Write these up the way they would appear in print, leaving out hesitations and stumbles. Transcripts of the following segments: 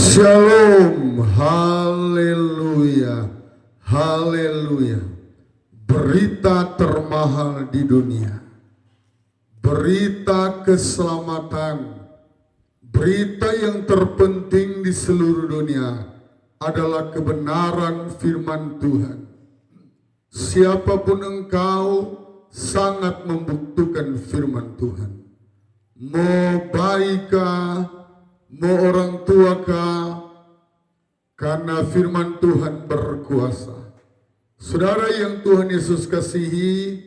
Shalom, haleluya, haleluya. Berita termahal di dunia, berita keselamatan, berita yang terpenting di seluruh dunia adalah kebenaran firman Tuhan. Siapapun engkau sangat membutuhkan firman Tuhan. Mau baik kah, mau orang tua kah, karena firman Tuhan berkuasa. Saudara yang Tuhan Yesus kasihi,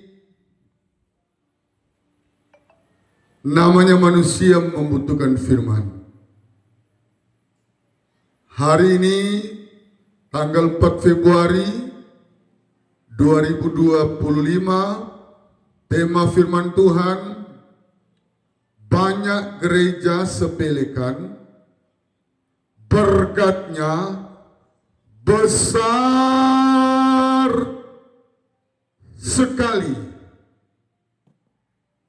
namanya manusia membutuhkan firman. Hari ini tanggal 4 Februari 2025, tema firman Tuhan, banyak gereja sepelekan, berkatnya besar sekali.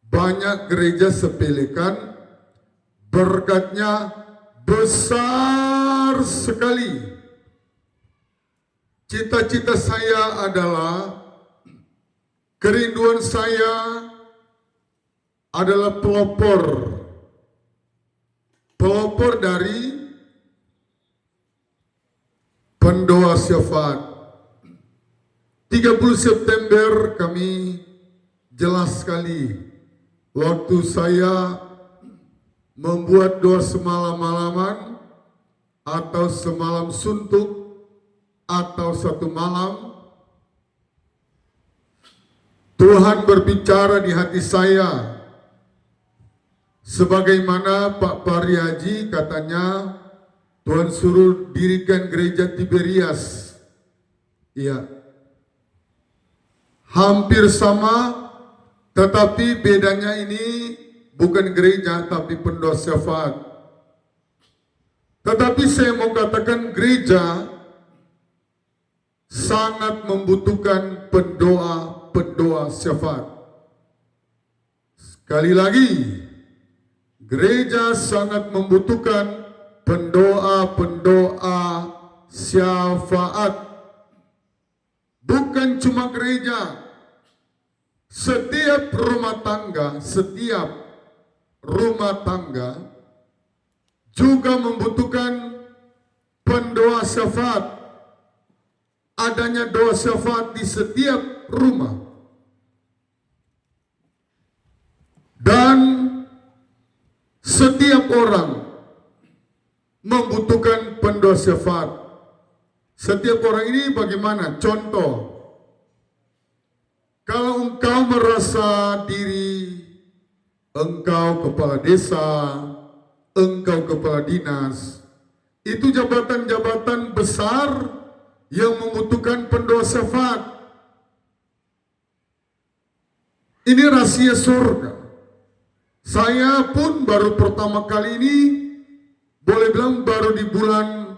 Banyak gereja sepelekan, berkatnya besar sekali. Cita-cita saya adalah, kerinduan saya adalah pelopor dari pendoa syafaat. 30 September kami jelas sekali waktu saya membuat doa semalam-malaman atau semalam suntuk atau satu malam, Tuhan berbicara di hati saya. Sebagaimana Pak Pariaji katanya, Tuhan suruh dirikan gereja Tiberias. Iya, hampir sama, tetapi bedanya ini bukan gereja tapi pendoa syafaat. Tetapi saya mau katakan gereja sangat membutuhkan pendoa syafaat. Sekali lagi, gereja sangat membutuhkan pendoa syafaat. Bukan cuma gereja, setiap rumah tangga juga membutuhkan pendoa syafaat. Adanya doa syafaat di setiap rumah. Dan setiap orang membutuhkan pendoa syafaat. Setiap orang ini bagaimana? Contoh, kalau engkau merasa diri engkau kepala desa, engkau kepala dinas, itu jabatan-jabatan besar yang membutuhkan pendoa syafaat. Ini rahasia surga. Saya pun baru pertama kali ini, boleh bilang baru di bulan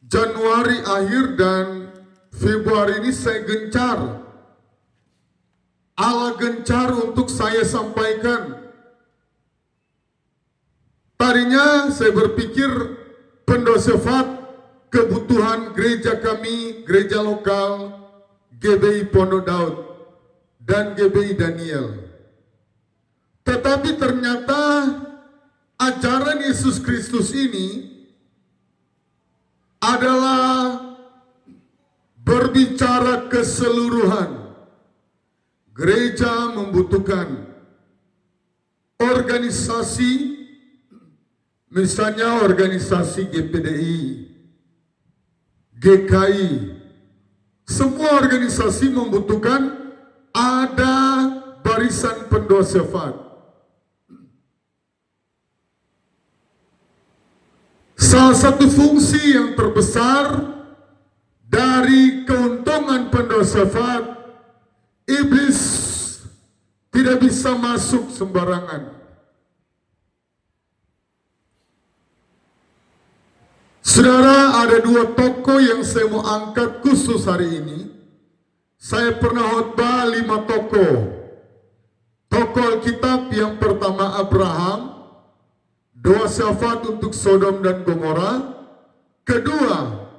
Januari akhir dan Februari ini saya gencar. Allah gencar untuk saya sampaikan. Tadinya saya berpikir pendoa syafaat kebutuhan gereja kami, gereja lokal, GBI Pondok Daud dan GBI Daniel. Tetapi ternyata ajaran Yesus Kristus ini adalah berbicara keseluruhan. Gereja membutuhkan organisasi, misalnya organisasi GPDI, GKI, semua organisasi membutuhkan ada barisan pendoa syafaat. Salah satu fungsi yang terbesar dari keuntungan pendoa syafaat, iblis tidak bisa masuk sembarangan. Saudara, ada dua tokoh yang saya mau angkat khusus hari ini. Saya pernah khotbah 5 tokoh. Tokoh Alkitab yang pertama Abraham, doa syafaat untuk Sodom dan Gomora. Kedua,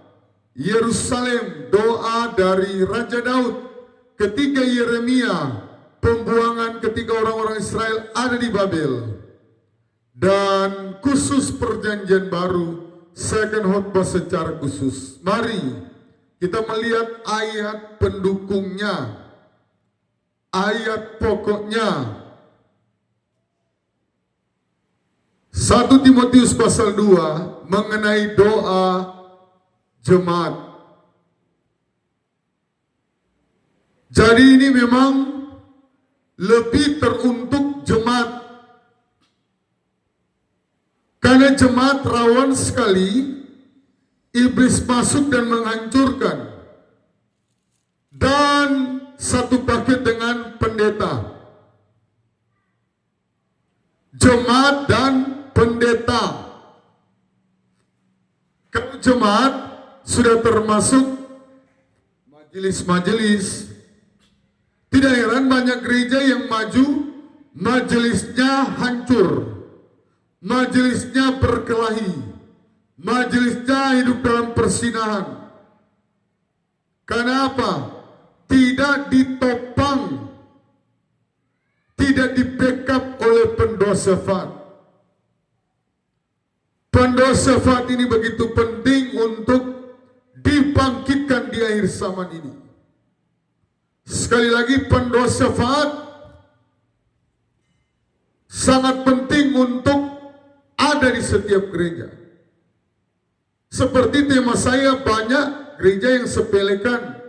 Yerusalem, doa dari Raja Daud. Ketiga, Yeremia, pembuangan ketika orang-orang Israel ada di Babel. Dan khusus perjanjian baru, saya akan khotbah secara khusus. Mari kita melihat ayat pendukungnya, ayat pokoknya. 1 Timotius pasal 2 mengenai doa jemaat. Jadi ini memang lebih teruntuk jemaat. Karena jemaat rawan sekali iblis masuk dan menghancurkan. Dan satu paket dengan pendeta. Jemaat dan pendeta. Kalau jemaat sudah termasuk majelis-majelis, tidak heran banyak gereja yang maju, majelisnya hancur, majelisnya berkelahi, majelisnya hidup dalam persinahan. Karena apa? Tidak ditopang, tidak di-backup oleh pendoa syafaat. Pendoa syafaat ini begitu penting untuk dibangkitkan di akhir zaman ini. Sekali lagi, pendoa syafaat sangat penting untuk ada di setiap gereja. Seperti tema saya, banyak gereja yang sepelekan.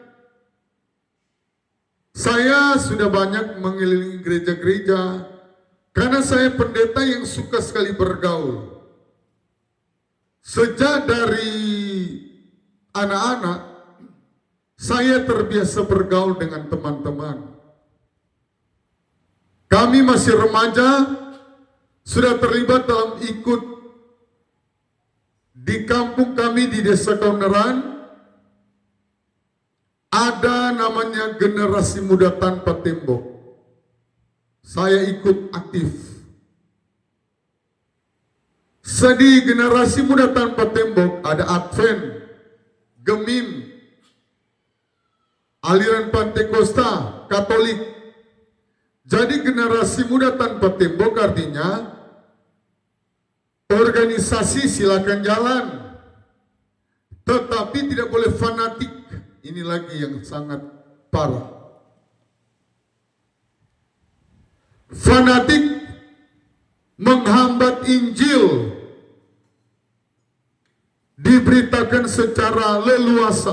Saya sudah banyak mengelilingi gereja-gereja karena saya pendeta yang suka sekali bergaul. Sejak dari anak-anak, saya terbiasa bergaul dengan teman-teman. Kami masih remaja, sudah terlibat dalam ikut di kampung kami di Desa Kauneran. Ada namanya generasi muda tanpa tembok. Saya ikut aktif. Di generasi muda tanpa tembok ada Advent, Gemim, aliran Pantekosta, Katolik. Jadi generasi muda tanpa tembok artinya organisasi silakan jalan, tetapi tidak boleh fanatik. Ini lagi yang sangat parah. Fanatik menghambat Injil diberitakan secara leluasa.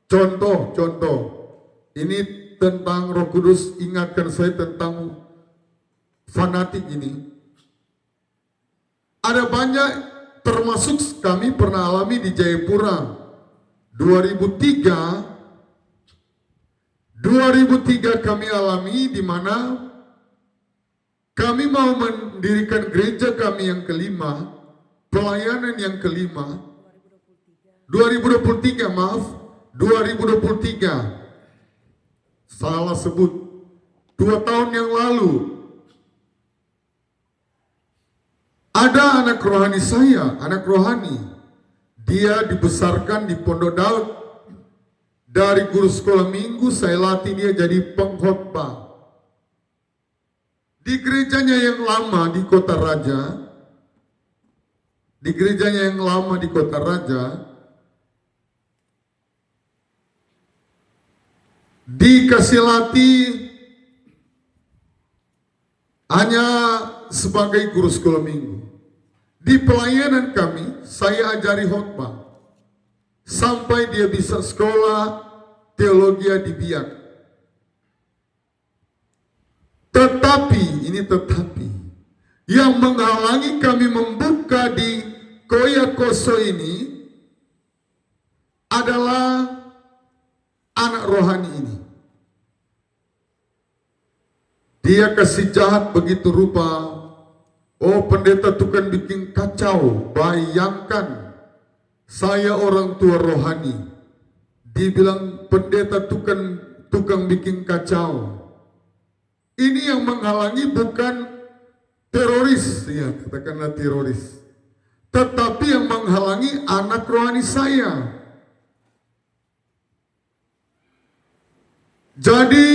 Contoh, ini tentang Roh Kudus ingatkan saya tentang fanatik ini. Ada banyak, termasuk kami pernah alami di Jayapura 2003 kami alami, di mana kami mau mendirikan gereja kami yang kelima, pelayanan yang kelima, 2023 salah sebut, 2 tahun yang lalu. Ada anak rohani saya, anak rohani, dia dibesarkan di Pondok Daud. Dari guru sekolah minggu saya latih dia jadi pengkhotbah. Di gerejanya yang lama di Kota Raja, dikasih latih hanya sebagai guru sekolah minggu. Di pelayanan kami, saya ajari khotbah sampai dia bisa sekolah teologi di Biak. Tetapi yang menghalangi kami membuka di Koyakoso ini adalah anak rohani ini. Dia kasih jahat begitu rupa. Oh, pendeta itu kan bikin kacau. Bayangkan, saya orang tua rohani, dibilang pendeta itu kan tukang bikin kacau. Ini yang menghalangi bukan teroris, ya katakanlah teroris. Tetapi yang menghalangi anak rohani saya. Jadi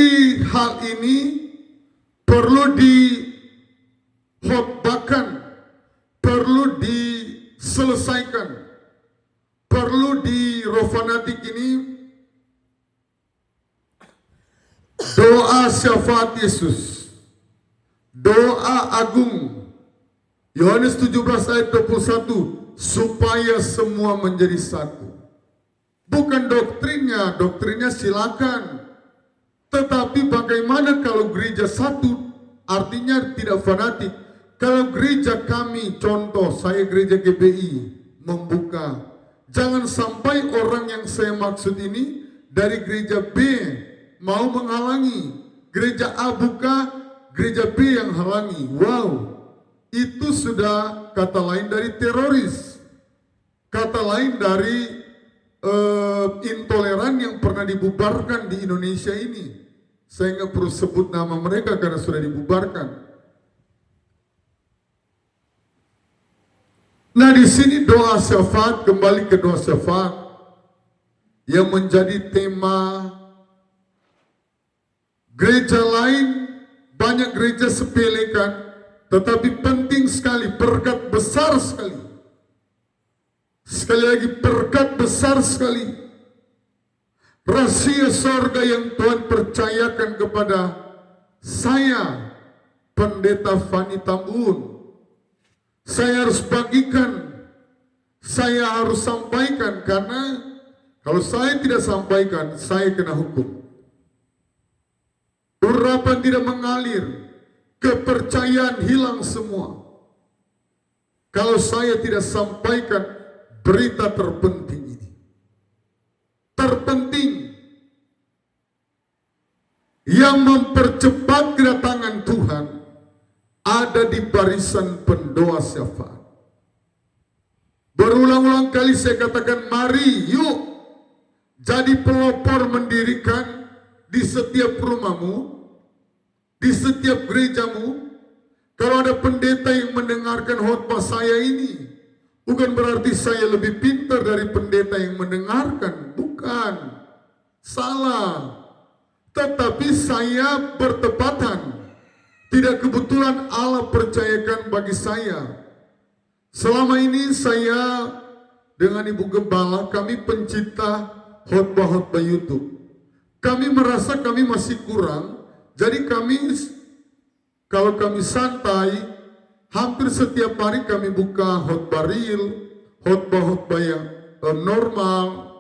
hal ini perlu dihotbahkan, perlu diselesaikan, perlu di Rofanatik ini doa syafaat Yesus, doa agung Yohanes 17 ayat 21, supaya semua menjadi satu. Bukan doktrinnya silakan. Tetapi bagaimana kalau gereja satu, artinya tidak fanatik. Kalau gereja kami, contoh saya gereja GBI, membuka. Jangan sampai orang yang saya maksud ini dari gereja B mau menghalangi. Gereja A buka, gereja B yang halangi. Wow, itu sudah kata lain dari teroris. Kata lain dari intoleran yang pernah dibubarkan di Indonesia ini. Saya nggak perlu sebut nama mereka karena sudah dibubarkan. Nah, di sini doa syafaat, kembali ke doa syafaat yang menjadi tema gereja lain. Banyak gereja sepelekan, tetapi penting sekali, berkat besar sekali. Sekali lagi, berkat besar sekali. Rahasia sorga yang Tuhan percayakan kepada saya, Pendeta Fani Tambun. Saya harus bagikan, saya harus sampaikan, karena kalau saya tidak sampaikan, saya kena hukum. Urapan tidak mengalir, kepercayaan hilang semua. Kalau saya tidak sampaikan berita terpenting ini. Terpenting yang mempercepat kedatangan Tuhan ada di barisan pendoa syafaat. Berulang-ulang kali saya katakan, mari yuk jadi pelopor, mendirikan di setiap rumahmu, di setiap gerejamu. Kalau ada pendeta yang mendengarkan khotbah saya ini, bukan berarti saya lebih pintar dari pendeta yang mendengarkan. Bukan. Salah. Tetapi saya bertepatan. Tidak kebetulan Allah percayakan bagi saya. Selama ini saya dengan Ibu Gembala, kami pencipta khotbah-khotbah YouTube. Kami merasa kami masih kurang. Jadi kalau kami santai, hampir setiap hari kami buka khotbah real, khotbah yang normal.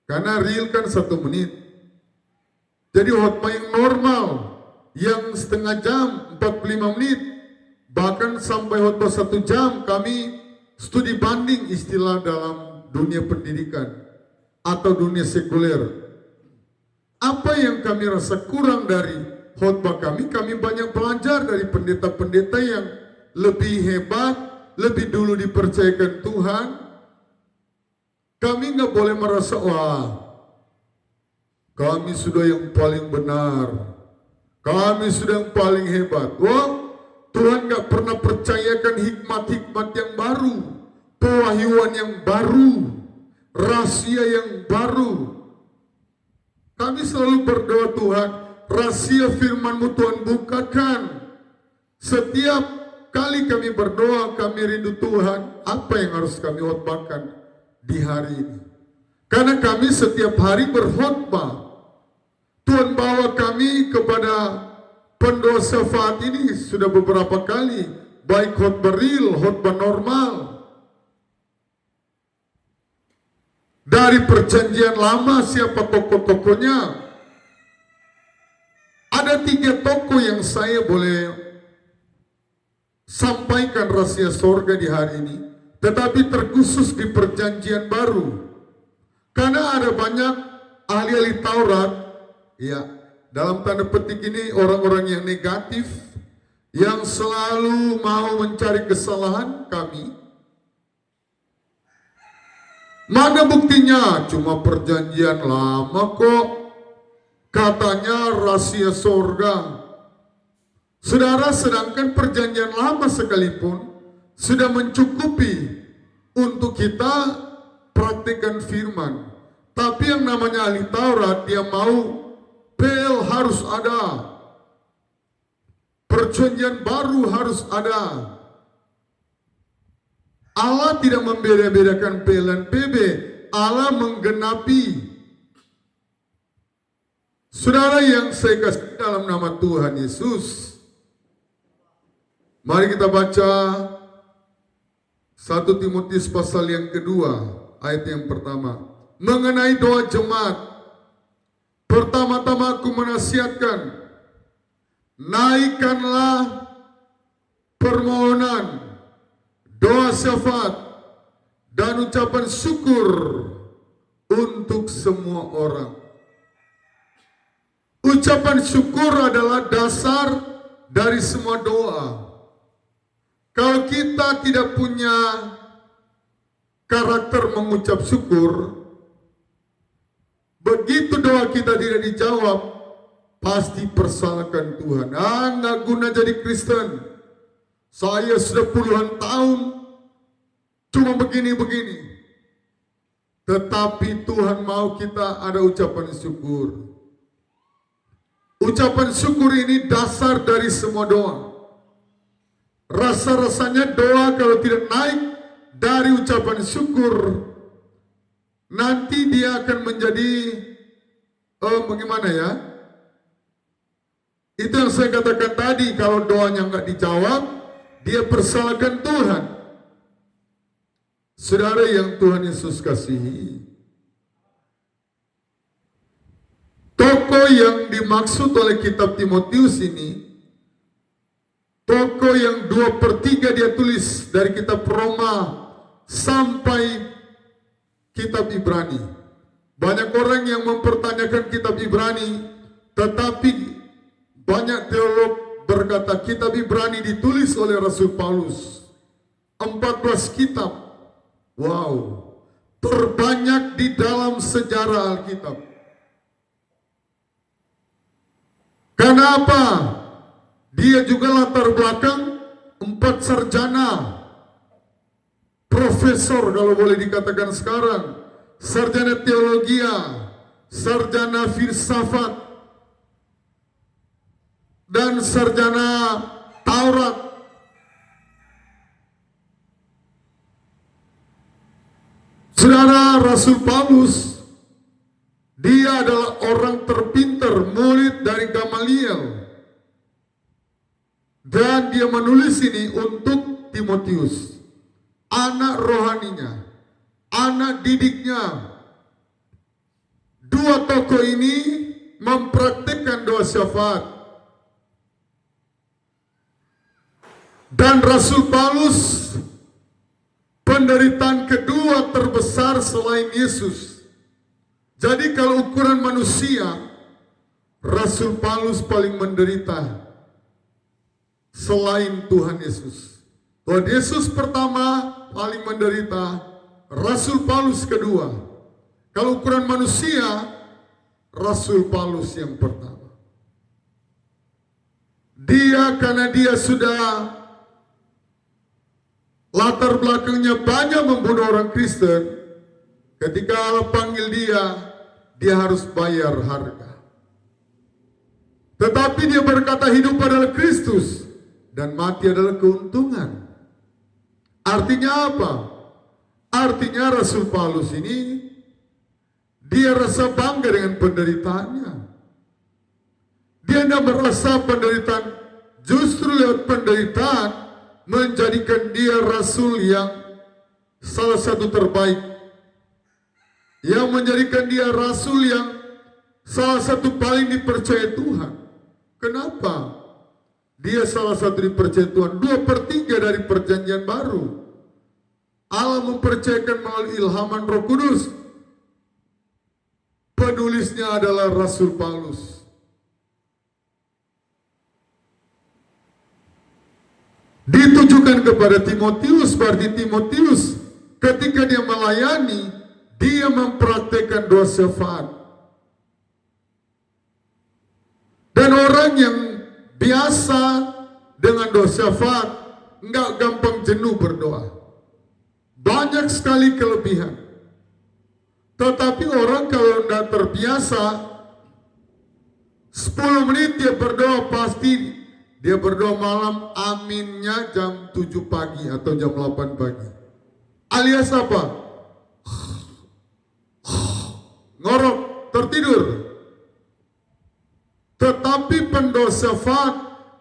Karena real kan 1 menit. Jadi khotbah yang normal, yang setengah jam, 45 menit, bahkan sampai khotbah 1 jam, kami studi banding istilah dalam dunia pendidikan atau dunia sekuler. Apa yang kami rasa kurang dari khotbah kami banyak belajar dari pendeta-pendeta yang lebih hebat, lebih dulu dipercayakan Tuhan. Kami nggak boleh merasa, wah, kami sudah yang paling benar, kami sudah yang paling hebat. Wah, Tuhan nggak pernah percayakan hikmat-hikmat yang baru, pewahyuan yang baru, rahasia yang baru. Kami selalu berdoa, Tuhan, rahasia firman-Mu Tuhan bukakan. Setiap kali kami berdoa, kami rindu Tuhan, apa yang harus kami khotbahkan di hari ini. Karena kami setiap hari berkhotbah. Tuhan bawa kami kepada pendoa syafaat ini sudah beberapa kali, baik khotbah real, khotbah normal. Dari perjanjian lama, siapa tokoh-tokohnya? Ada 3 tokoh yang saya boleh sampaikan rahasia sorga di hari ini, tetapi terkhusus di perjanjian baru. Karena ada banyak ahli-ahli Taurat, ya, dalam tanda petik ini orang-orang yang negatif, yang selalu mau mencari kesalahan kami. Mana buktinya? Cuma perjanjian lama kok. Katanya rahasia sorga. Saudara, sedangkan perjanjian lama sekalipun sudah mencukupi untuk kita praktikkan firman. Tapi yang namanya ahli Taurat, dia mau pel harus ada. Perjanjian baru harus ada. Allah tidak membeda-bedakan pel dan PB. Allah menggenapi. Saudara yang saya kasih dalam nama Tuhan Yesus, mari kita baca 1 Timotius pasal yang kedua, ayat yang pertama. Mengenai doa jemaat, pertama-tama aku menasihatkan, naikkanlah permohonan, doa syafaat, dan ucapan syukur untuk semua orang. Ucapan syukur adalah dasar dari semua doa. Kalau kita tidak punya karakter mengucap syukur, begitu doa kita tidak dijawab, pasti persalahkan Tuhan. Nggak guna jadi Kristen. Saya sudah puluhan tahun cuma begini-begini. Tetapi Tuhan mau kita ada ucapan syukur. Ucapan syukur ini dasar dari semua doa. Rasa-rasanya doa kalau tidak naik dari ucapan syukur, nanti dia akan menjadi bagaimana ya? Itu yang saya katakan tadi, kalau doanya nggak dijawab, dia persalahkan Tuhan. Saudara yang Tuhan Yesus kasihi, tokoh yang dimaksud oleh kitab Timotius ini, tokoh yang 2/3 dia tulis dari kitab Roma sampai kitab Ibrani. Banyak orang yang mempertanyakan kitab Ibrani, tetapi banyak teolog berkata kitab Ibrani ditulis oleh Rasul Paulus. 14 kitab. Wow, terbanyak di dalam sejarah Alkitab. Kenapa? Dia juga latar belakang 4 sarjana, profesor kalau boleh dikatakan sekarang, sarjana teologi, sarjana filsafat, dan sarjana Taurat. Saudara, Rasul Paulus, dia adalah orang terpintar, murid dari Gamaliel. Dan dia menulis ini untuk Timotius, anak rohaninya, anak didiknya. Dua tokoh ini mempraktikkan doa syafaat. Dan Rasul Paulus, penderitaan kedua terbesar selain Yesus. Jadi kalau ukuran manusia, Rasul Paulus paling menderita selain Tuhan Yesus. Tuhan Yesus pertama paling menderita, Rasul Paulus kedua. Kalau ukuran manusia, Rasul Paulus yang pertama. Dia karena dia sudah latar belakangnya banyak membunuh orang Kristen, ketika Allah panggil dia harus bayar harga. Tetapi dia berkata hidup adalah Kristus dan mati adalah keuntungan. Artinya apa? Artinya Rasul Paulus ini, dia rasa bangga dengan penderitaannya. Dia tidak merasa penderitaan, justru lewat penderitaan menjadikan dia rasul yang salah satu terbaik, yang menjadikan dia rasul yang salah satu paling dipercaya Tuhan. Kenapa? Dia salah satu dipercaya Tuhan. 2/3 dari perjanjian baru Allah mempercayakan melalui ilhaman Roh Kudus. Penulisnya adalah Rasul Paulus. Ditujukan kepada Timotius, berarti Timotius ketika dia melayani, dia mempraktekkan doa syafaat. Dan orang yang biasa dengan doa syafaat, nggak gampang jenuh berdoa. Banyak sekali kelebihan. Tetapi orang kalau tidak terbiasa, 10 menit dia berdoa, pasti dia berdoa malam, aminnya jam 7 pagi atau jam 8 pagi. Alias apa? Ngorok, tertidur. Tetapi pendoa syafaat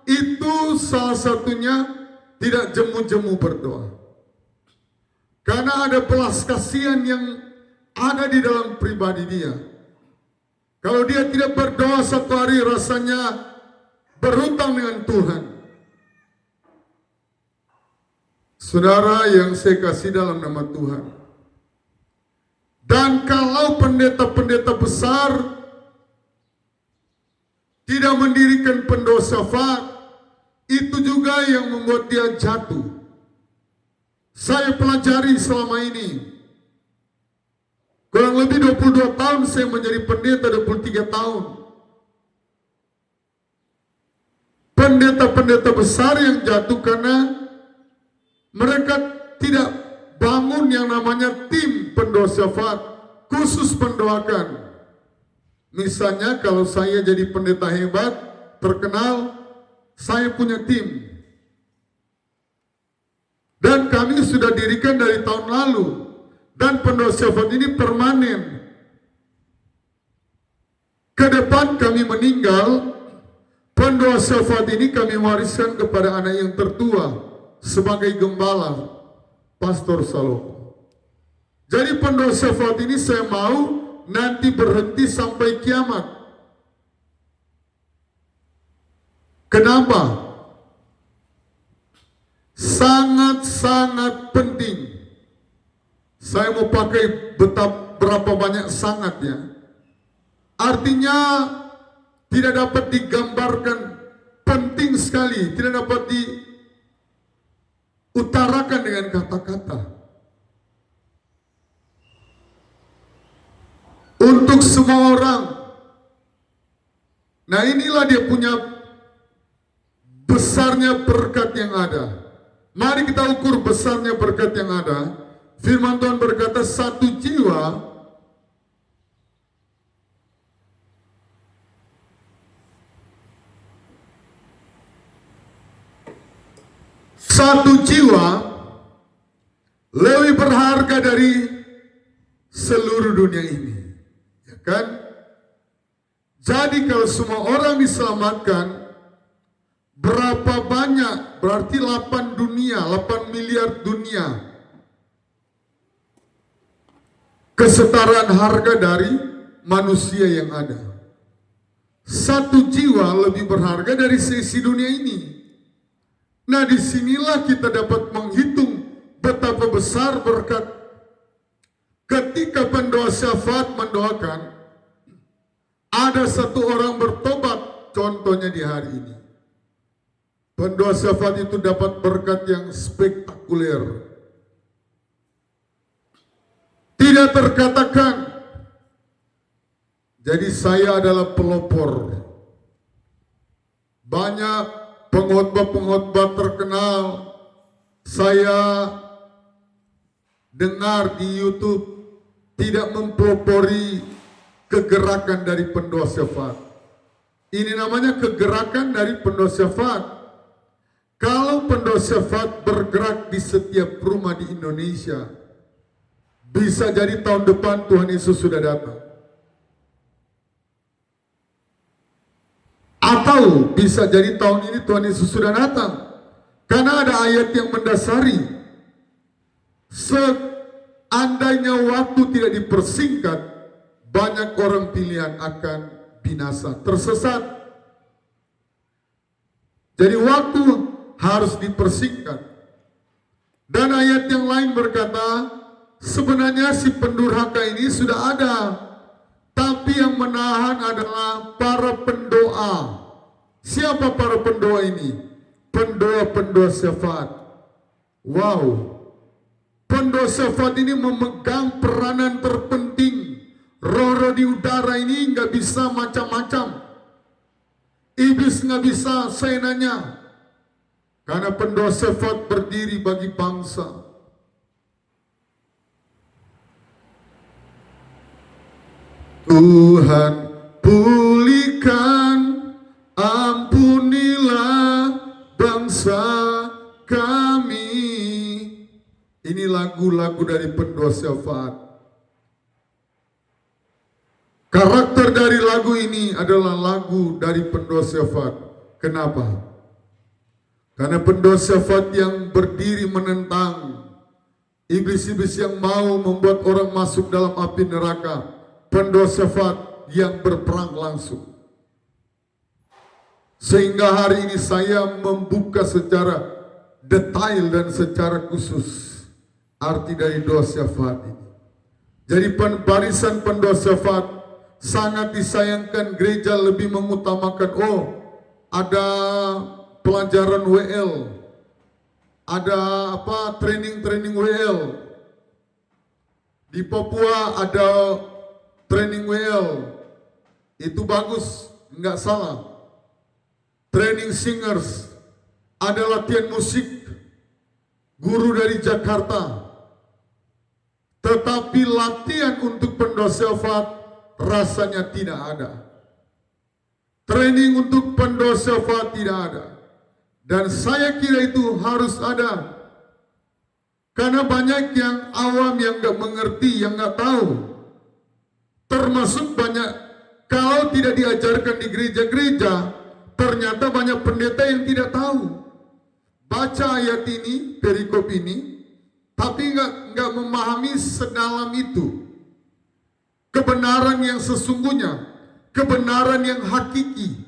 itu salah satunya tidak jemu-jemu berdoa. Karena ada belas kasihan yang ada di dalam pribadi dia. Kalau dia tidak berdoa satu hari, rasanya berhutang dengan Tuhan. Saudara yang saya kasih dalam nama Tuhan. Dan kalau pendeta-pendeta besar tidak mendirikan pendoa syafaat, itu juga yang membuat dia jatuh. Saya pelajari selama ini. Kurang lebih 22 tahun saya menjadi pendeta, 23 tahun. Pendeta-pendeta besar yang jatuh karena mereka tidak bangun yang namanya tim pendoa syafaat, khusus pendoakan. Misalnya kalau saya jadi pendeta hebat, terkenal, saya punya tim. Dan kami sudah dirikan dari tahun lalu. Dan pendoa syafaat ini permanen. Ke depan kami meninggal, pendoa syafaat ini kami wariskan kepada anak yang tertua sebagai gembala, Pastor Salomo. Jadi pendoa syafaat ini saya mau nanti berhenti sampai kiamat. Kenapa? Sangat-sangat penting. Saya mau pakai berapa banyak sangatnya. Artinya tidak dapat digambarkan, penting sekali, tidak dapat diutarakan dengan kata-kata. Untuk semua orang. Nah, inilah dia punya besarnya berkat yang ada. Mari kita ukur besarnya berkat yang ada. Firman Tuhan berkata satu jiwa lebih berharga dari seluruh dunia ini. Ya kan? Jadi kalau semua orang diselamatkan, berapa banyak? Berarti 8 miliar dunia. Kesetaraan harga dari manusia yang ada. Satu jiwa lebih berharga dari seisi dunia ini. Nah, disinilah kita dapat menghitung betapa besar berkat ketika pendoa syafaat mendoakan ada satu orang bertobat, contohnya di hari ini. Pendoa syafaat itu dapat berkat yang spektakuler. Tidak terkatakan. Jadi saya adalah pelopor. Banyak pengkhotbah terkenal saya dengar di YouTube tidak mempelopori kegerakan dari pendoa syafaat. Ini namanya kegerakan dari pendoa syafaat. Kalau pendoa syafaat bergerak di setiap rumah di Indonesia, bisa jadi tahun depan Tuhan Yesus sudah datang. Atau bisa jadi tahun ini Tuhan Yesus sudah datang. Karena ada ayat yang mendasari. Seandainya waktu tidak dipersingkat, banyak orang pilihan akan binasa, tersesat. Jadi waktu harus dipersingkat. Dan ayat yang lain berkata, sebenarnya si pendurhaka ini sudah ada, tapi yang menahan adalah para pendoa. Siapa para pendoa ini? Pendoa-pendoa syafaat. Wow. Pendoa syafaat ini memegang peranan terpenting. Roh-roh di udara ini nggak bisa macam-macam. Iblis nggak bisa seenaknya. Karena pendoa syafaat berdiri bagi bangsa. Tuhan, pulihkan, ampunilah bangsa kami. Ini lagu-lagu dari pendoa syafaat. Karakter dari lagu ini adalah lagu dari pendoa syafaat. Kenapa? Karena pendoa syafaat yang berdiri menentang iblis-iblis yang mau membuat orang masuk dalam api neraka. Pendoa syafaat yang berperang langsung. Sehingga hari ini saya membuka secara detail dan secara khusus arti dari doa syafaat ini. Jadi barisan pendoa syafaat sangat disayangkan gereja lebih mengutamakan ada pelajaran WL, ada training WL. Di Papua ada training WL, itu bagus, nggak salah. Training singers, ada latihan musik, guru dari Jakarta. Tetapi latihan untuk pendoa syafaat rasanya tidak ada. Training untuk pendoa syafaat tidak ada. Dan saya kira itu harus ada. Karena banyak yang awam yang nggak mengerti, yang nggak tahu. Termasuk banyak, kalau tidak diajarkan di gereja-gereja, ternyata banyak pendeta yang tidak tahu. Baca ayat ini, perikop ini, tapi nggak memahami sedalam itu. Kebenaran yang sesungguhnya, kebenaran yang hakiki,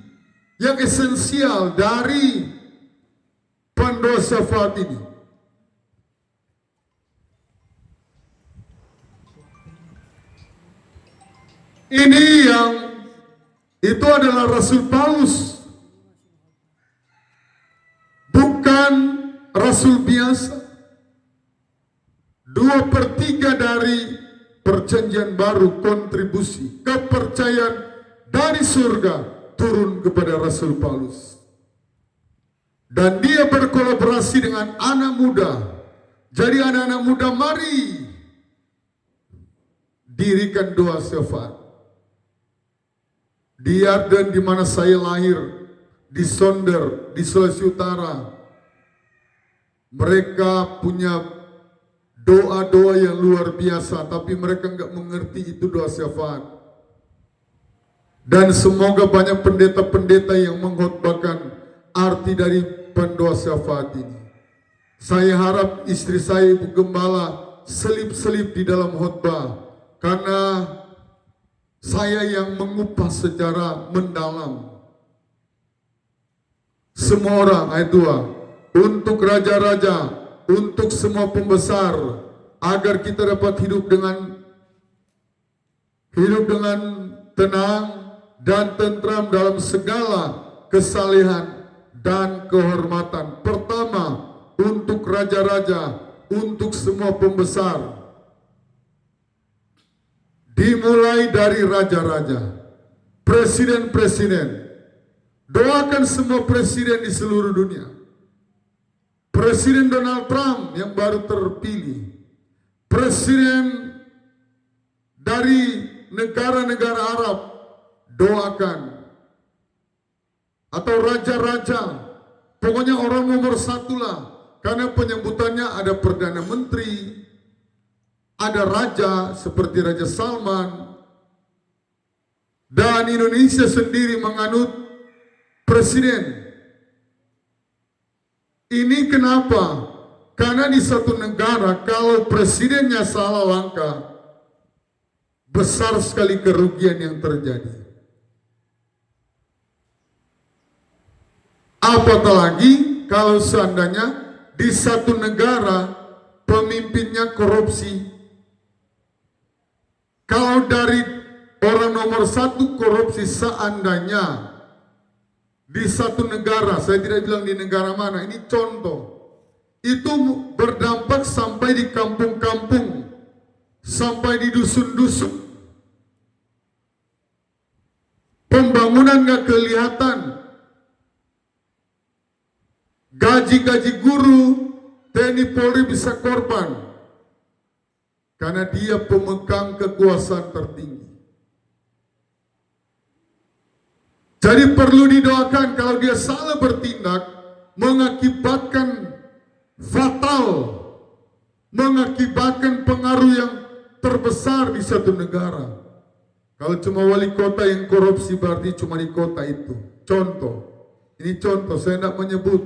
yang esensial dari pendoa syafaat ini. Ini yang itu adalah Rasul Paulus, bukan Rasul biasa. 2/3 dari perjanjian baru kontribusi kepercayaan dari surga turun kepada Rasul Paulus. Dan dia berkolaborasi dengan anak muda. Jadi anak-anak muda, mari dirikan doa syafaat. Di Yarden di mana saya lahir, di Sonder, di Sulawesi Utara, mereka punya doa-doa yang luar biasa, tapi mereka nggak mengerti itu doa syafaat. Dan semoga banyak pendeta-pendeta yang mengkhotbahkan arti dari pendoa syafaat ini. Saya harap istri saya, Ibu Gembala, selip-selip di dalam khotbah, karena saya yang mengupas secara mendalam. Semua orang, ayat 2, untuk raja-raja, untuk semua pembesar, agar kita dapat hidup dengan tenang dan tentram dalam segala kesalehan dan kehormatan. Pertama, untuk raja-raja, untuk semua pembesar. Dimulai dari raja-raja, presiden-presiden. Doakan semua presiden di seluruh dunia. Presiden Donald Trump yang baru terpilih, presiden dari negara-negara Arab, doakan. Atau raja-raja, pokoknya orang nomor 1 lah. Karena penyambutannya ada Perdana Menteri, ada raja seperti Raja Salman, dan Indonesia sendiri menganut presiden. Ini kenapa? Karena di satu negara kalau presidennya salah langkah, besar sekali kerugian yang terjadi. Apatah lagi kalau seandainya di satu negara pemimpinnya korupsi. Kalau dari orang nomor 1 korupsi, seandainya di satu negara, saya tidak bilang di negara mana, ini contoh, itu berdampak sampai di kampung-kampung, sampai di dusun-dusun. Pembangunan nggak kelihatan, gaji gaji-gaji guru, TNI Polri bisa korban karena dia pemegang kekuasaan tertinggi. Jadi perlu didoakan kalau dia salah bertindak, mengakibatkan fatal, mengakibatkan pengaruh yang terbesar di satu negara. Kalau cuma wali kota yang korupsi berarti cuma di kota itu. Contoh, ini contoh, saya tidak menyebut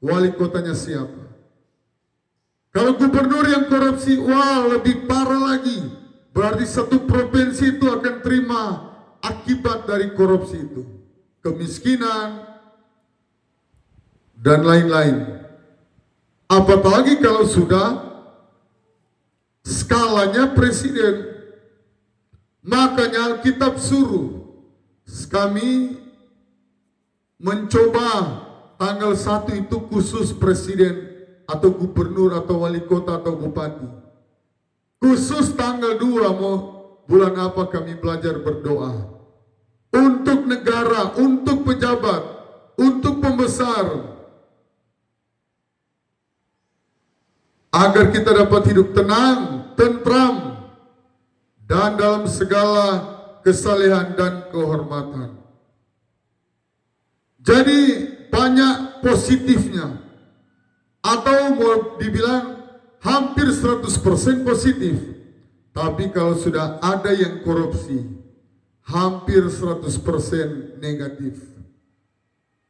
wali kotanya siapa. Kalau gubernur yang korupsi, wah lebih parah lagi. Berarti satu provinsi itu akan terima akibat dari korupsi itu. Kemiskinan, dan lain-lain. Apalagi kalau sudah skalanya presiden. Makanya Alkitab suruh kami mencoba tanggal 1 itu khusus presiden atau gubernur atau wali kota atau bupati. Khusus tanggal 2 mau bulan apa kami belajar berdoa. Untuk negara, untuk pejabat, untuk pembesar. Agar kita dapat hidup tenang, tentram, dan dalam segala kesalehan dan kehormatan. Jadi banyak positifnya. Atau mau dibilang hampir 100% positif. Tapi kalau sudah ada yang korupsi, hampir 100% negatif.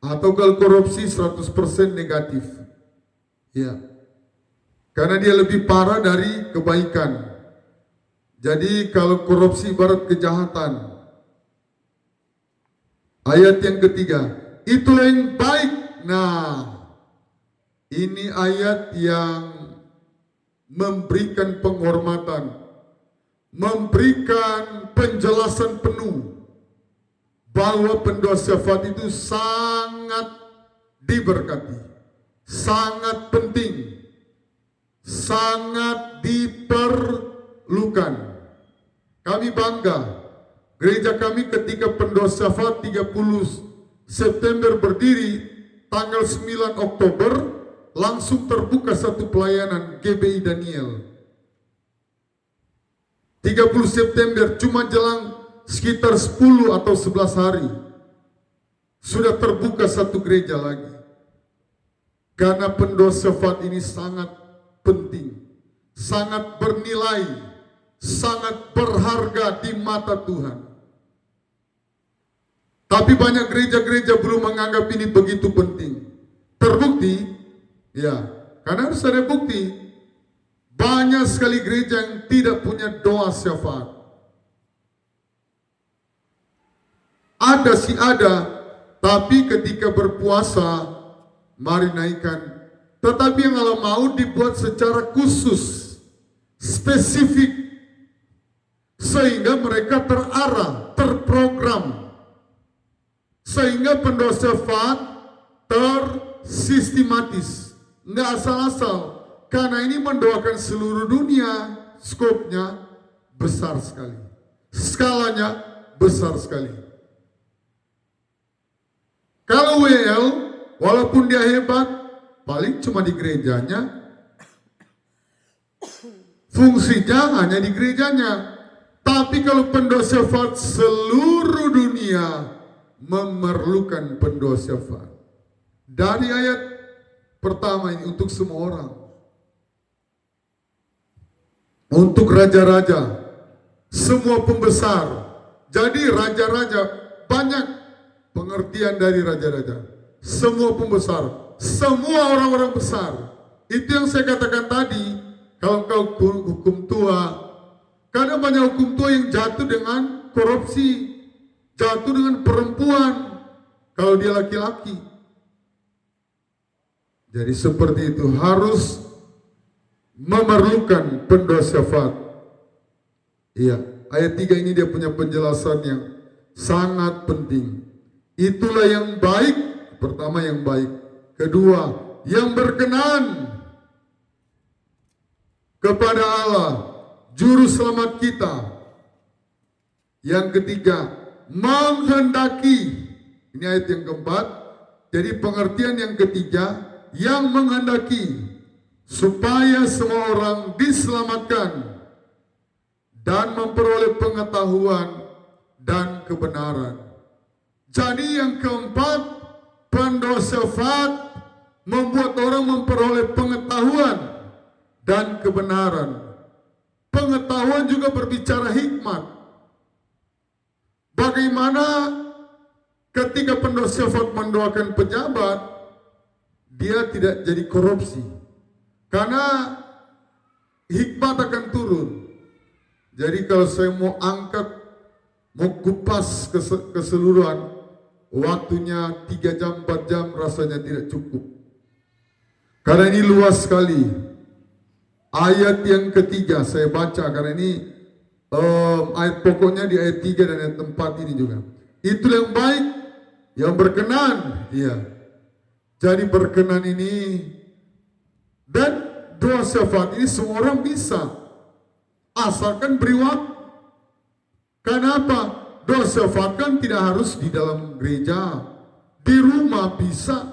Atau kalau korupsi 100% negatif. Ya. Karena dia lebih parah dari kebaikan. Jadi kalau korupsi ibarat kejahatan. Ayat yang ketiga, itulah yang baik. Nah, ini ayat yang memberikan penghormatan, memberikan penjelasan penuh bahwa pendoa syafaat itu sangat diberkati, sangat penting, sangat diperlukan. Kami bangga, gereja kami ketika pendoa syafaat 30 September berdiri, tanggal 9 Oktober langsung terbuka satu pelayanan GBI Daniel. 30 September cuma jelang sekitar 10 atau 11 hari sudah terbuka satu gereja lagi. Karena pendoa syafaat ini sangat penting, sangat bernilai, sangat berharga di mata Tuhan. Tapi banyak gereja-gereja belum menganggap ini begitu penting. Terbukti, ya, karena harus ada bukti. Banyak sekali gereja yang tidak punya doa syafaat. Ada sih ada, tapi ketika berpuasa, mari naikkan. Tetapi yang kalau mau dibuat secara khusus, spesifik, sehingga mereka terarah, terprogram. Sehingga pendoa syafaat tersistematis, nggak asal-asal. Karena ini mendoakan seluruh dunia, skopnya besar sekali, skalanya besar sekali. Kalau WL, walaupun dia hebat, paling cuma di gerejanya, fungsinya hanya di gerejanya. Tapi kalau pendoa syafaat seluruh dunia memerlukan pendoa syafaat. Dari ayat pertama ini untuk semua orang. Untuk raja-raja, semua pembesar. Jadi raja-raja, banyak pengertian dari raja-raja. Semua pembesar, semua orang-orang besar. Itu yang saya katakan tadi. Kalau kau hukum tua, karena banyak hukum tua yang jatuh dengan korupsi, jatuh dengan perempuan, kalau dia laki-laki. Jadi seperti itu, harus memerlukan pendoa syafaat. Iya, ayat 3 ini dia punya penjelasan yang sangat penting. Itulah yang baik, pertama yang baik. Kedua, yang berkenan kepada Allah, juru selamat kita. Yang ketiga, menghendaki. Ini ayat yang keempat. Jadi pengertian yang ketiga, yang menghendaki supaya semua orang diselamatkan dan memperoleh pengetahuan dan kebenaran. Jadi yang keempat, pendoa syafaat membuat orang memperoleh pengetahuan dan kebenaran. Pengetahuan juga berbicara hikmat. Bagaimana ketika pendoa syafaat mendoakan pejabat, dia tidak jadi korupsi. Karena hikmat akan turun. Jadi kalau saya mau angkat, mau kupas keseluruhan, waktunya 3 jam, 4 jam rasanya tidak cukup. Karena ini luas sekali. Ayat yang ketiga saya baca karena ini ayat pokoknya di ayat 3 dan ayat 4 ini juga. Itu yang baik, yang berkenan. Iya. Jadi berkenan ini dan doa syafaat ini semua orang bisa. Asalkan beri waktu. Kenapa? Doa syafaat kan tidak harus di dalam gereja. Di rumah bisa.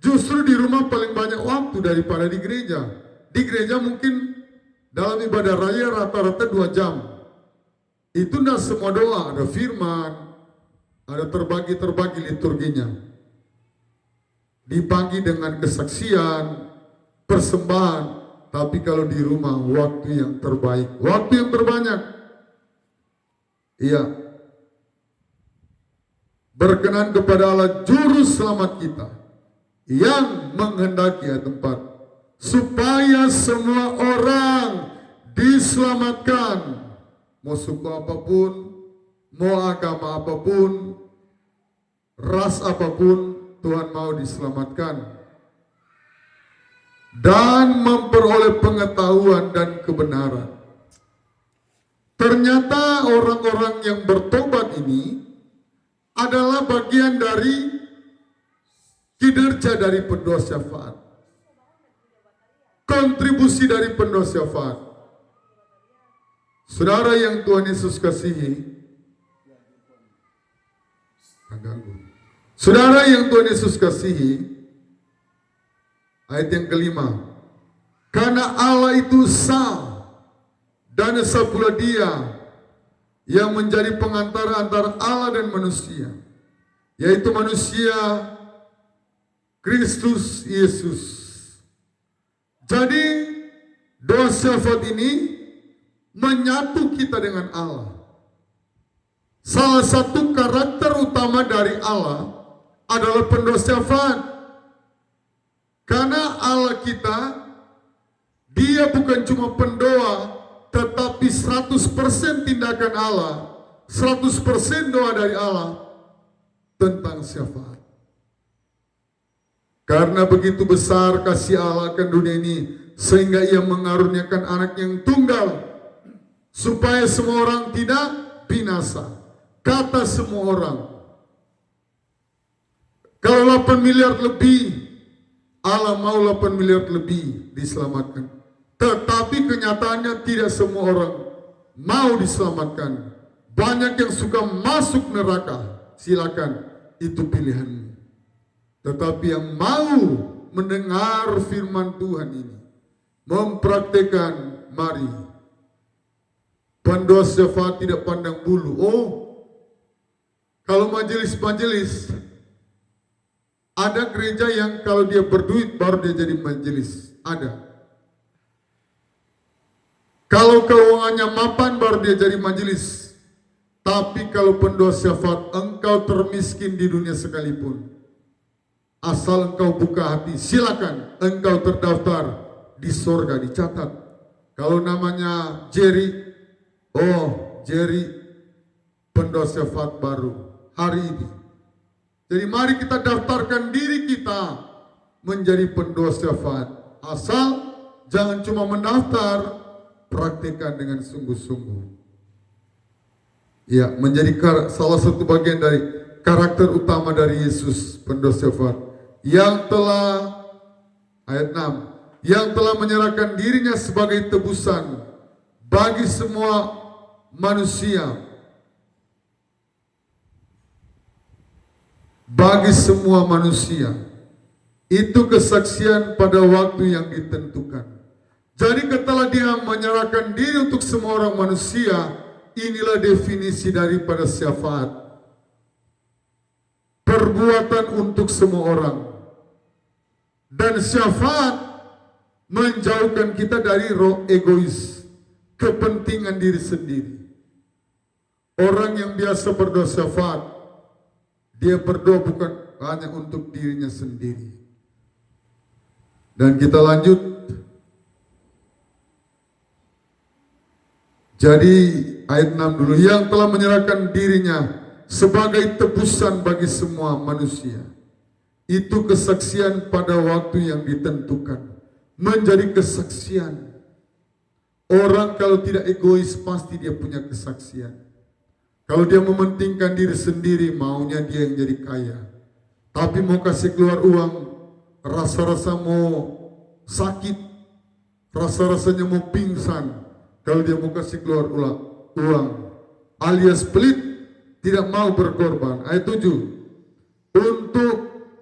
Justru di rumah paling banyak waktu daripada di gereja. Di gereja mungkin dalam ibadah raya rata-rata 2 jam. Itu tidak semua doa, ada firman, ada terbagi liturginya. Dibagi dengan kesaksian, persembahan, tapi kalau di rumah waktu yang terbaik, waktu yang terbanyak. Iya. Berkenan kepada Allah juru selamat kita yang menghendaki tempat supaya semua orang diselamatkan, mau suku apapun, mau agama apapun, ras apapun, Tuhan mau diselamatkan dan memperoleh pengetahuan dan kebenaran. Ternyata orang-orang yang bertobat ini adalah bagian dari kinerja dari pendoa syafaat. Kontribusi dari pendoa syafaat. Saudara yang Tuhan Yesus kasihi, saudara yang Tuhan Yesus kasihi, ayat yang kelima, karena Allah itu esa dan esa pula Dia yang menjadi pengantara antara Allah dan manusia, yaitu manusia Kristus Yesus. Jadi doa syafaat ini menyatu kita dengan Allah. Salah satu karakter utama dari Allah adalah pendoa syafaat. Karena Allah kita, Dia bukan cuma pendoa, tetapi 100% tindakan Allah, 100% doa dari Allah tentang syafaat. Karena begitu besar kasih Allah akan dunia ini, sehingga Ia mengaruniakan anak yang tunggal, supaya semua orang tidak binasa. Kata semua orang. Kalau 8 miliar lebih, Allah mau 8 miliar lebih diselamatkan. Tetapi kenyataannya tidak semua orang mau diselamatkan. Banyak yang suka masuk neraka. Silakan, itu pilihanmu. Tetapi yang mau mendengar firman Tuhan ini, mempraktekkan, mari. Pendoa syafaat tidak pandang bulu. Oh, kalau majelis-majelis, ada gereja yang kalau dia berduit baru dia jadi majelis. Ada. Kalau keuangannya mapan baru dia jadi majelis. Tapi kalau pendoa syafaat, engkau termiskin di dunia sekalipun, asal engkau buka hati, silakan engkau terdaftar di sorga, dicatat. Kalau namanya Jerry, oh Jerry pendoa syafaat baru hari ini. Jadi mari kita daftarkan diri kita menjadi pendoa syafaat. Asal jangan cuma mendaftar, praktekkan dengan sungguh-sungguh. Ya, menjadi salah satu bagian dari karakter utama dari Yesus, pendoa syafaat. Yang telah, ayat 6, yang telah menyerahkan dirinya sebagai tebusan bagi semua manusia, bagi semua manusia. Itu kesaksian pada waktu yang ditentukan. Jadi ketika dia menyerahkan diri untuk semua orang manusia, inilah definisi daripada syafaat. Perbuatan untuk semua orang. Dan syafaat menjauhkan kita dari roh egois, kepentingan diri sendiri. Orang yang biasa berdoa syafaat, dia berdoa bukan hanya untuk dirinya sendiri. Dan kita lanjut. Jadi ayat 6 dulu, yang telah menyerahkan dirinya sebagai tebusan bagi semua manusia. Itu kesaksian pada waktu yang ditentukan. Menjadi kesaksian. Orang kalau tidak egois pasti dia punya kesaksian. Kalau dia mementingkan diri sendiri, maunya dia yang jadi kaya. Tapi mau kasih keluar uang, rasa-rasa mau sakit, rasa-rasanya mau pingsan. Kalau dia mau kasih keluar uang, alias pelit, tidak mau berkorban. Ayat 7. Untuk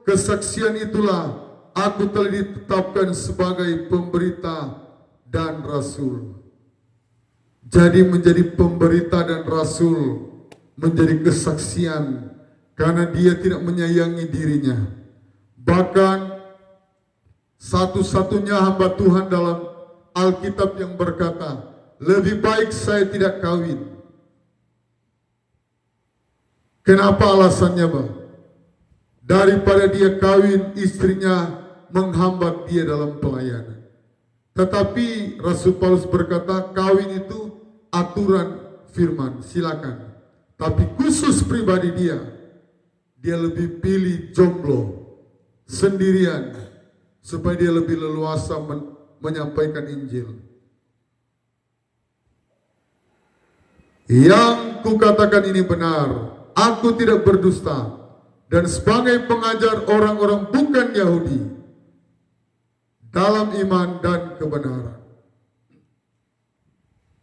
kesaksian itulah aku telah ditetapkan sebagai pemberita dan rasul. Jadi menjadi pemberita dan rasul, menjadi kesaksian, karena dia tidak menyayangi dirinya. Bahkan satu-satunya hamba Tuhan dalam Alkitab yang berkata, lebih baik saya tidak kawin. Kenapa alasannya, Bang? Daripada dia kawin, istrinya menghambat dia dalam pelayanan. Tetapi Rasul Paulus berkata, kawin itu aturan firman, silakan. Tapi khusus pribadi dia lebih pilih jomblo, sendirian, supaya dia lebih leluasa menyampaikan Injil. Yang kukatakan ini benar, aku tidak berdusta, dan sebagai pengajar orang-orang bukan Yahudi dalam iman dan kebenaran.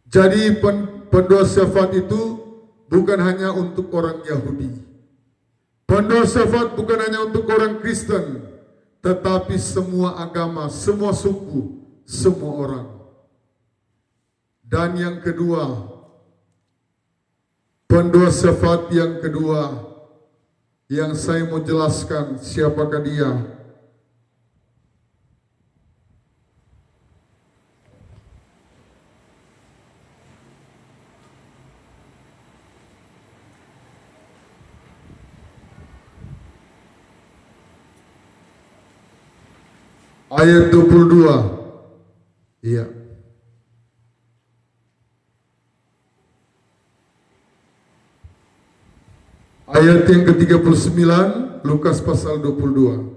Jadi pendoa syafaat itu bukan hanya untuk orang Yahudi. Pendoa syafaat bukan hanya untuk orang Kristen, tetapi semua agama, semua suku, semua orang. Dan yang kedua, pendoa syafaat yang kedua yang saya mau jelaskan siapakah dia. Ayat 22. Iya. Ayat yang ke-39, Lukas pasal 22.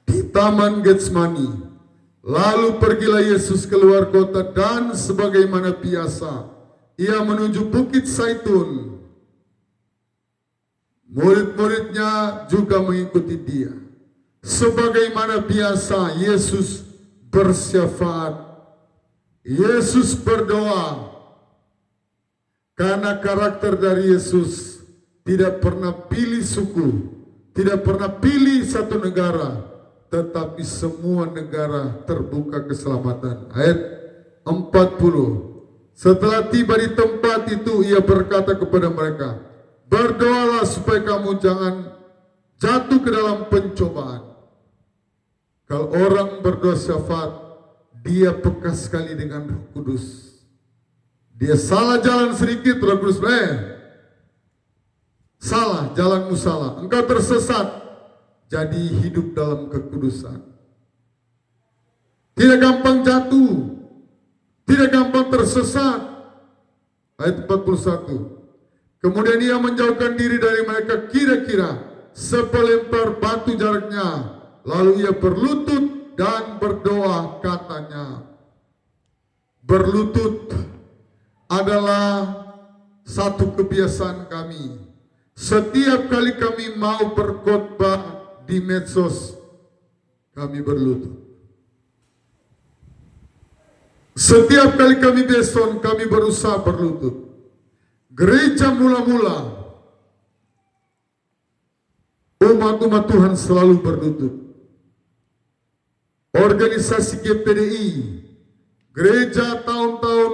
Di Taman Getsemani, lalu pergilah Yesus keluar kota dan sebagaimana biasa, ia menuju Bukit Zaitun. Murid-muridnya juga mengikuti dia. Sebagaimana biasa Yesus bersyafaat, Yesus berdoa, karena karakter dari Yesus tidak pernah pilih suku, tidak pernah pilih satu negara, tetapi semua negara terbuka keselamatan. Ayat 40. Setelah tiba di tempat itu, ia berkata kepada mereka, berdoalah supaya kamu jangan jatuh ke dalam pencobaan. Kalau orang berdoa syafaat, dia peka sekali dengan Roh Kudus. Dia salah jalan sedikit, Roh Kudus, salah, jalanmu salah, engkau tersesat. Jadi hidup dalam kekudusan. Tidak gampang jatuh, tidak gampang tersesat. Ayat 41. Kemudian ia menjauhkan diri dari mereka kira-kira sepelempar batu jaraknya. Lalu ia berlutut dan berdoa, katanya. Berlutut adalah satu kebiasaan kami. Setiap kali kami mau berkhotbah di medsos, kami berlutut. Setiap kali kami beson, kami berusaha berlutut. Gereja mula-mula, umat-umat Tuhan selalu berlutut. organisasi GPDI, gereja tahun-tahun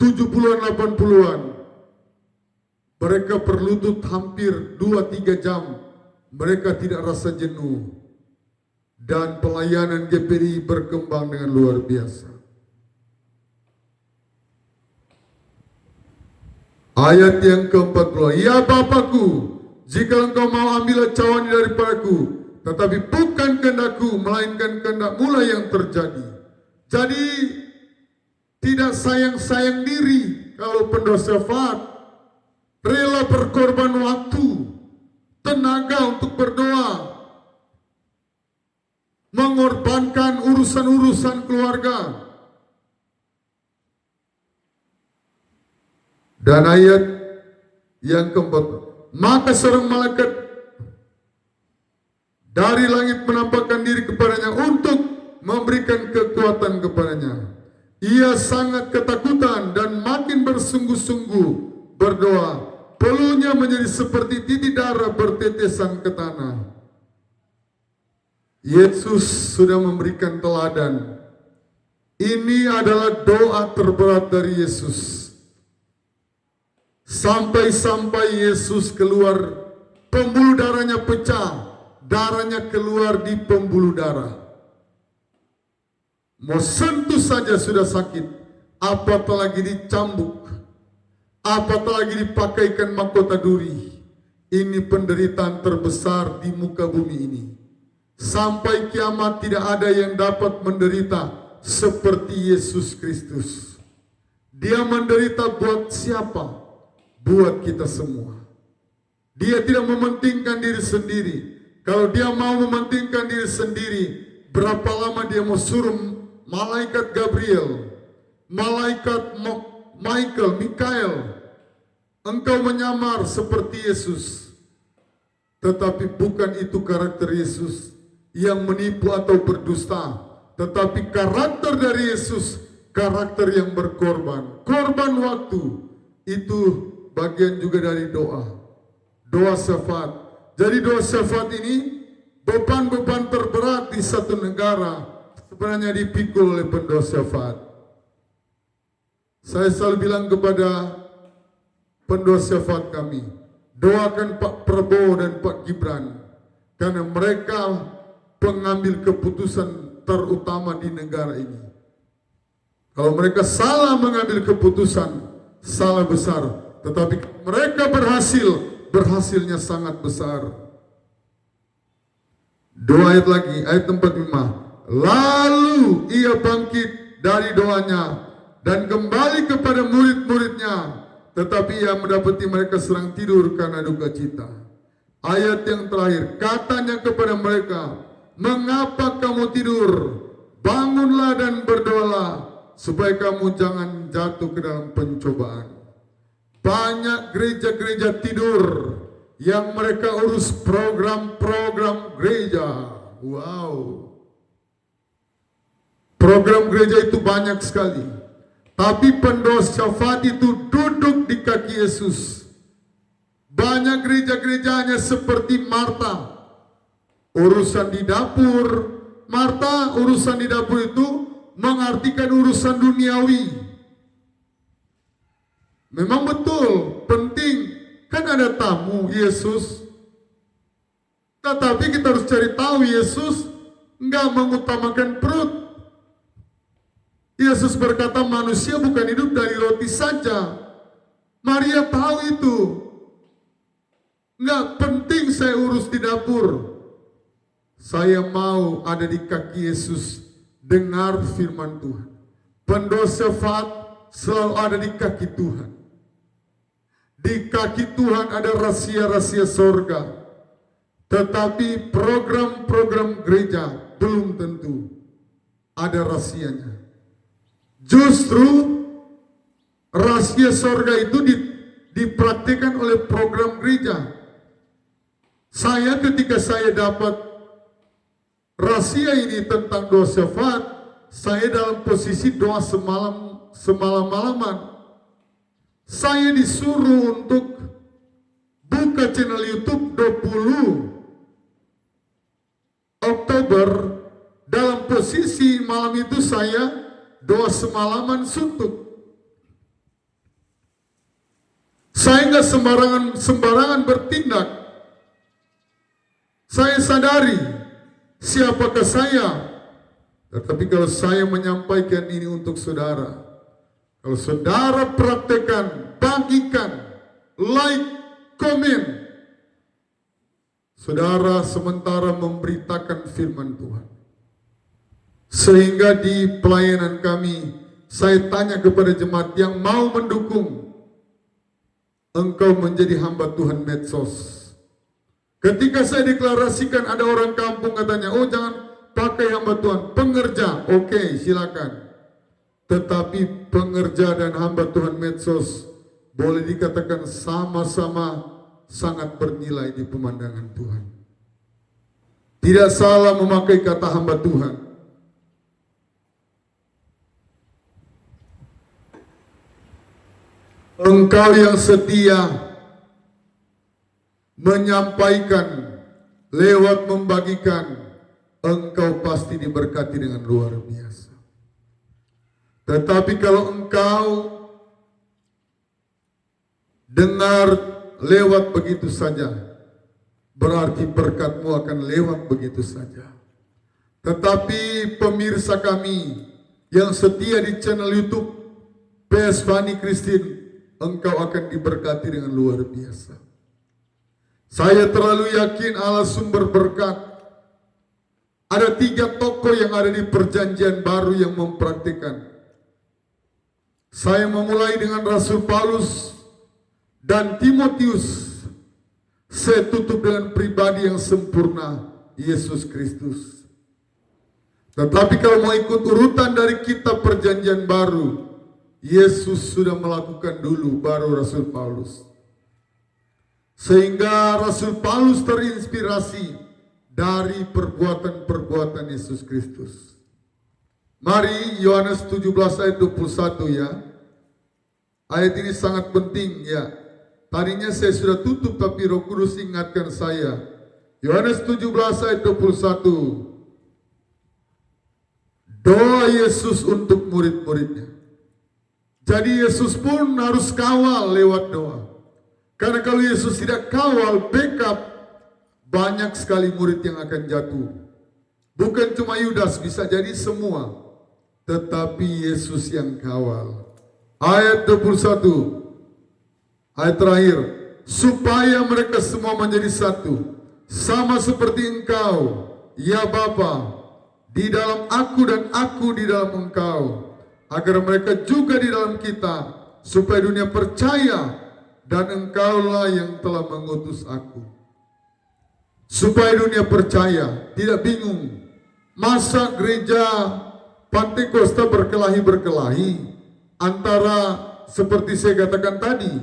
70-an 80-an, mereka berlutut hampir 2-3 jam, mereka tidak rasa jenuh, dan pelayanan GPDI berkembang dengan luar biasa. Ayat yang ke-40, ya Bapakku, jika engkau mau ambil cawan daripadaku, tetapi bukan kehendakku, melainkan kehendak-Mu lah yang terjadi. Jadi tidak sayang-sayang diri kalau pendosa Syafat rela berkorban waktu, tenaga untuk berdoa, mengorbankan urusan-urusan keluarga. Dan ayat yang keempat, maka seorang malaikat dari langit menampakkan diri kepadanya untuk memberikan kekuatan kepadanya. Ia sangat ketakutan dan makin bersungguh-sungguh berdoa. Peluhnya menjadi seperti titik darah bertetesan ke tanah. Yesus sudah memberikan teladan. Ini adalah doa terberat dari Yesus. Sampai-sampai Yesus keluar, pembuluh darahnya pecah, darahnya keluar di pembuluh darah. Mau sentuh saja sudah sakit, apatah lagi dicambuk, apatah lagi dipakaikan mahkota duri. Ini penderitaan terbesar di muka bumi ini. Sampai kiamat tidak ada yang dapat menderita seperti Yesus Kristus. Dia menderita buat siapa? Buat kita semua. Dia tidak mementingkan diri sendiri. Kalau dia mau mementingkan diri sendiri, berapa lama dia mau suruh malaikat Gabriel, malaikat Mikael, engkau menyamar seperti Yesus. Tetapi bukan itu karakter Yesus yang menipu atau berdusta. Tetapi karakter dari Yesus, karakter yang berkorban. Korban waktu, itu bagian juga dari doa. Doa syafaat. Jadi doa syafaat ini beban-beban terberat di satu negara sebenarnya dipikul oleh pendoa syafaat. Saya selalu bilang kepada pendoa syafaat kami, doakan Pak Prabowo dan Pak Gibran, karena mereka pengambil keputusan terutama di negara ini. Kalau mereka salah mengambil keputusan, salah besar. Tetapi mereka berhasil, berhasilnya sangat besar. Dua ayat lagi, ayat 45. Lalu ia bangkit dari doanya dan kembali kepada murid-muridnya. Tetapi ia mendapati mereka sedang tidur karena duka cita. Ayat yang terakhir, katanya kepada mereka, mengapa kamu tidur? Bangunlah dan berdoalah, supaya kamu jangan jatuh ke dalam pencobaan. Banyak gereja-gereja tidur yang mereka urus program-program gereja. Wow. Program gereja itu banyak sekali. Tapi pendoa syafaat itu duduk di kaki Yesus. Banyak gereja-gerejanya seperti Marta. Urusan di dapur. Marta urusan di dapur itu mengartikan urusan duniawi. Memang betul, penting. Kan ada tamu Yesus. Tetapi kita harus cari tahu Yesus enggak mengutamakan perut. Yesus berkata manusia bukan hidup dari roti saja. Maria tahu itu. Enggak penting saya urus di dapur. Saya mau ada di kaki Yesus, dengar firman Tuhan. Pendoa syafaat selalu ada di kaki Tuhan. Di kaki Tuhan ada rahasia-rahasia sorga. Tetapi program-program gereja belum tentu ada rahasianya. Justru rahasia sorga itu dipraktikkan oleh program gereja. Ketika saya dapat rahasia ini tentang doa syafaat, saya dalam posisi doa semalam-malaman. Saya disuruh untuk buka channel YouTube 20 Oktober dalam posisi posisi malam itu saya doa semalaman suntuk. Saya nggak sembarangan bertindak. Saya sadari siapakah saya. Tetapi kalau saya menyampaikan ini untuk saudara, kalau saudara praktekkan, bagikan, like, komen, saudara sementara memberitakan firman Tuhan. Sehingga di pelayanan kami, saya tanya kepada jemaat yang mau mendukung, engkau menjadi hamba Tuhan medsos. Ketika saya deklarasikan, ada orang kampung katanya, oh jangan pakai hamba Tuhan, pengerja, oke, silakan. Tetapi pengerja dan hamba Tuhan medsos boleh dikatakan sama-sama sangat bernilai di pemandangan Tuhan. Tidak salah memakai kata hamba Tuhan. Engkau yang setia menyampaikan, lewat membagikan, engkau pasti diberkati dengan luar biasa. Tetapi kalau engkau dengar lewat begitu saja, berarti berkatmu akan lewat begitu saja. Tetapi pemirsa kami yang setia di channel YouTube PS Fani Christine, engkau akan diberkati dengan luar biasa. Saya terlalu yakin Allah sumber berkat. Ada 3 tokoh yang ada di perjanjian baru yang mempraktikkan. Saya memulai dengan Rasul Paulus dan Timotius. Saya tutup dengan pribadi yang sempurna, Yesus Kristus. Tetapi kalau mau ikut urutan dari kitab perjanjian baru, Yesus sudah melakukan dulu, baru Rasul Paulus. Sehingga Rasul Paulus terinspirasi dari perbuatan-perbuatan Yesus Kristus. Mari Yohanes 17 ayat 21 ya. Ayat ini sangat penting ya. Tadinya saya sudah tutup tapi Roh Kudus ingatkan saya. Yohanes 17 ayat 21. Doa Yesus untuk murid-muridnya. Jadi Yesus pun harus kawal lewat doa. Karena kalau Yesus tidak kawal, backup, banyak sekali murid yang akan jatuh. Bukan cuma Yudas, bisa jadi semua. Tetapi Yesus yang kawal. Ayat 21, ayat terakhir. Supaya mereka semua menjadi satu, sama seperti engkau, ya Bapa, di dalam aku dan aku di dalam engkau. Agar mereka juga di dalam kita, supaya dunia percaya dan engkaulah yang telah mengutus aku. Supaya dunia percaya, tidak bingung. Masa gereja Pantekosta berkelahi-berkelahi antara seperti saya katakan tadi,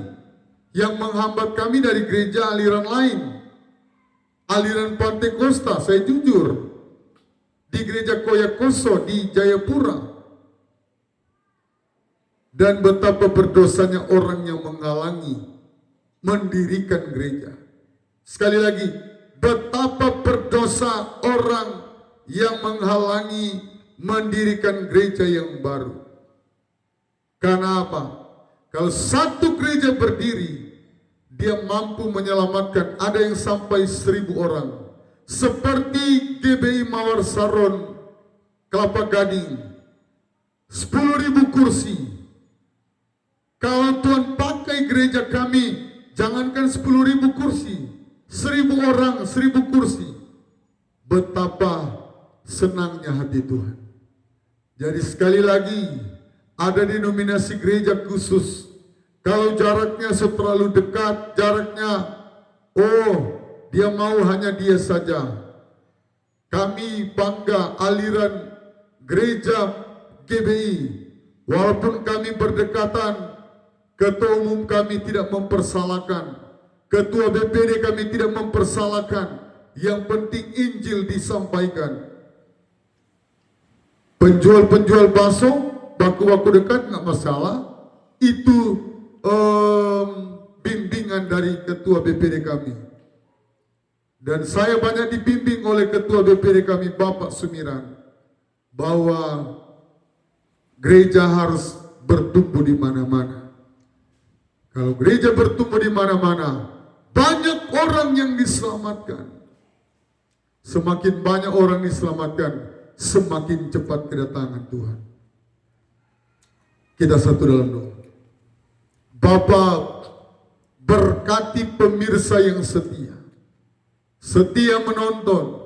yang menghambat kami dari gereja aliran lain. Aliran Pantekosta, saya jujur, di gereja Koyakoso di Jayapura. Dan betapa berdosanya orang yang menghalangi mendirikan gereja. Sekali lagi, betapa berdosa orang yang menghalangi mendirikan gereja yang baru. Karena apa? Kalau satu gereja berdiri, dia mampu menyelamatkan ada yang sampai 1.000 orang. Seperti GBI Mawar Saron, Kelapa Gading, 10.000 kursi. Kalau Tuhan pakai gereja kami, jangankan 10.000 kursi, 1.000 orang, 1.000 kursi. Betapa senangnya hati Tuhan. Jadi sekali lagi, ada denominasi gereja khusus. Kalau jaraknya terlalu dekat, jaraknya, dia mau hanya dia saja. Kami bangga aliran gereja GBI. Walaupun kami berdekatan, ketua umum kami tidak mempersalahkan, ketua BPD kami tidak mempersalahkan. Yang penting Injil disampaikan. Penjual-penjual bakso, baku-baku dekat nggak masalah. Itu bimbingan dari ketua BPD kami. Dan saya banyak dibimbing oleh ketua BPD kami, Bapak Sumiran. bahwa gereja harus bertumbuh di mana-mana. Kalau gereja bertumbuh di mana-mana, banyak orang yang diselamatkan. Semakin banyak orang diselamatkan, semakin cepat kedatangan Tuhan. Kita satu dalam doa. Bapa, berkati pemirsa yang setia. Setia menonton,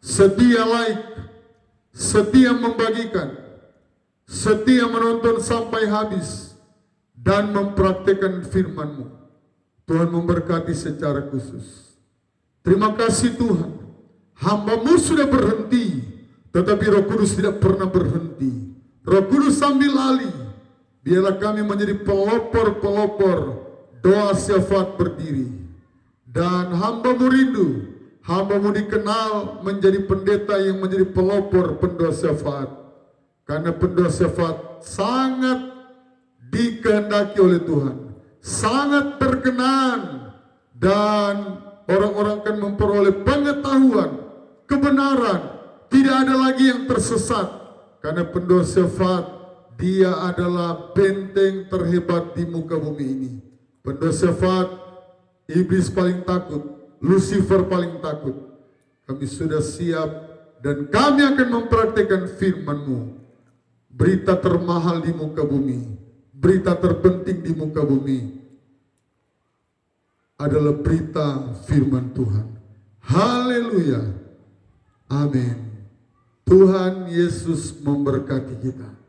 setia like, setia membagikan, setia menonton sampai habis, dan mempraktikkan firman-Mu. Tuhan memberkati secara khusus. Terima kasih Tuhan. Hamba-Mu sudah berhenti, tetapi Roh Kudus tidak pernah berhenti. Roh Kudus sambil alih, biarlah kami menjadi pelopor-pelopor doa syafaat berdiri. Dan hamba-Mu rindu, hamba-Mu dikenal menjadi pendeta yang menjadi pelopor pendoa syafaat. Karena pendoa syafaat sangat dikehendaki oleh Tuhan, sangat berkenan, dan orang-orang akan memperoleh pengetahuan, kebenaran. Tidak ada lagi yang tersesat. Karena pendoa syafaat, dia adalah benteng terhebat di muka bumi ini. Pendoa syafaat, iblis paling takut, Lucifer paling takut. Kami sudah siap dan kami akan mempraktikkan firman-Mu. Berita termahal di muka bumi, berita terpenting di muka bumi adalah berita firman Tuhan. Haleluya. Amin. Tuhan Yesus memberkati kita.